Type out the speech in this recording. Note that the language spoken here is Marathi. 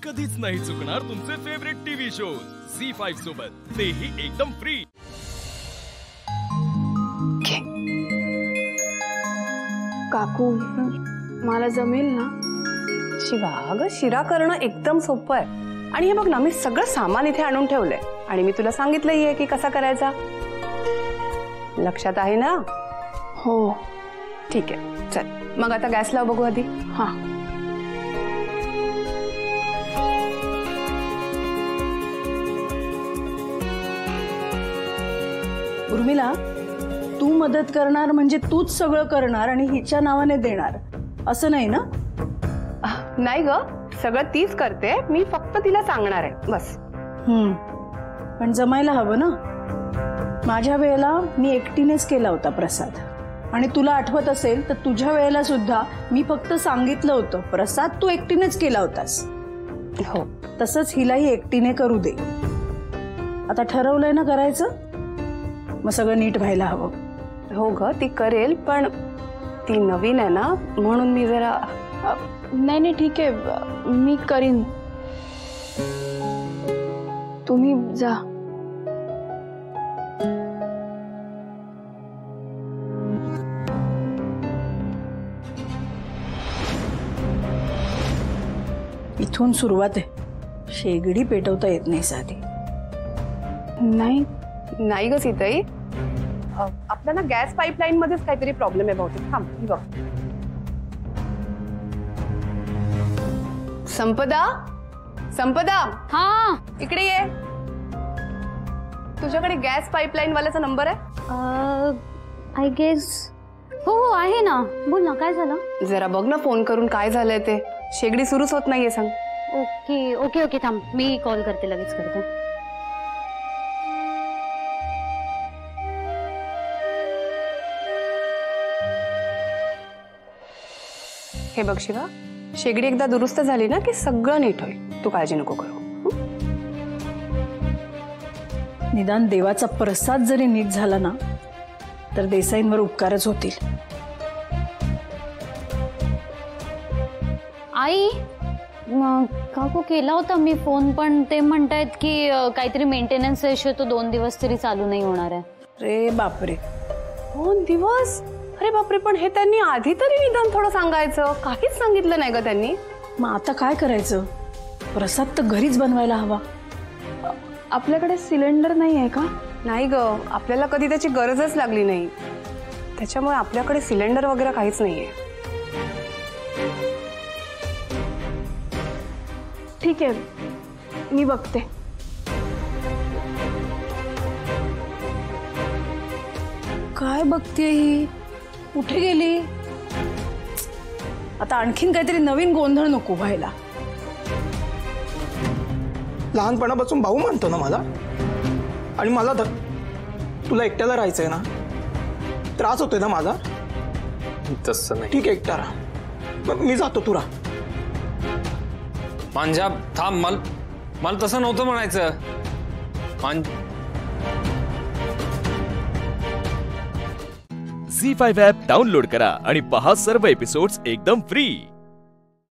कधीच नाही चुकणार तुमचे फेवरेट टीव्ही शोज झी5 सोबत, तेही एकदम फ्री। काकू, मला जमेल ना? शिवा, अगं शिरा करणं एकदम सोपं आहे। आणि हे बघ ना, मी सगळं सामान इथे आणून ठेवलंय आणि मी तुला सांगितलंही आहे की कसा करायचा। लक्षात आहे ना? हो। ठीक आहे, चल मग आता गॅस लाव बघू आधी। हा। उर्मिला, तू मदत करणार म्हणजे तूच सगळं करणार आणि हिच्या नावाने देणार असं नाही ना? नाही ग, सगळं तीच करते, मी फक्त तिला सांगणार आहे बस। पण जमायला हवं ना। माझ्या वेळेला मी एकटीनेच केला होता प्रसाद, आणि तुला आठवत असेल तर तुझ्या वेळेला सुद्धा मी फक्त सांगितलं होतं प्रसाद तू एकटीनेच केला होतास। हो, तसंच हिलाही एकटीने करू दे। आता ठरवलंय ना करायचं, मग सगळं नीट व्हायला हवं। हो ग, ती करेल, पण ती नवीन आहे ना, म्हणून मी जरा नाही ठीक आहे, मी करीन, तुम्ही जा। इथून सुरुवात आहे, शेगडी पेटवता येत नाही साधी। नाही ग सीताई, आपल्याला गॅस पाईपलाईन मध्येच काहीतरी प्रॉब्लेम आहे बहुतेक। थांब, ही बघ। संपदा, हाँ इकडे ये। तुझ्याकडे गॅस पाईपलाईन वाल्याचा नंबर आहे? आय गेस हो आहे ना, बोल ना, काय झालं? जरा बघ ना फोन करून काय झालंय ते, शेगडी सुरूच होत नाहीये सांग। ओके ओके ओके, थांब मी कॉल करते, लगेच करते। हे बघ शिवा, शेगडी एकदा दुरुस्त झाली ना की सगळं नीट होईल, तू काळजी नको करू। निदान देवाचा प्रसाद जरी नीट झाला ना तर देसाईंवर उपकारच होतील। आई, काकू केला होता मी फोन, पण ते म्हणतायत की काहीतरी मेंटेनन्स इश्यू, तो 2 दिवस तरी चालू नाही होणार आहे। रे बापरे, 2 दिवस? अरे बापरे, पण हे त्यांनी आधी तरी निदान थोडं सांगायचं, काहीच सांगितलं नाही ग त्यांनी। मग आता काय करायचं? प्रसाद तर घरीच बनवायला हवा। आपल्याकडे सिलेंडर नाही आहे का? नाही ग, आपल्याला कधी त्याची गरजच लागली नाही, त्याच्यामुळे आपल्याकडे सिलेंडर वगैरे काहीच नाहीये। ठीक आहे, मी बघते। काय बघते ही? कुठे गेली? आता आणखीन काहीतरी नवीन गोंधळ नको व्हायला। लहानपणापासून भाऊ मानतो ना मला, आणि मला तुला एकट्याला राहायचंय ना, त्रास होतोय ना माझा? तसं नाही। ठीक आहे, एकटा राहा, मी जातो, तू राहा। मांजा थांब, मला तसं नव्हतं म्हणायचं। झी5 ॲप डाउनलोड करा आणि पहा सर्व एपिसोड्स एकदम फ्री।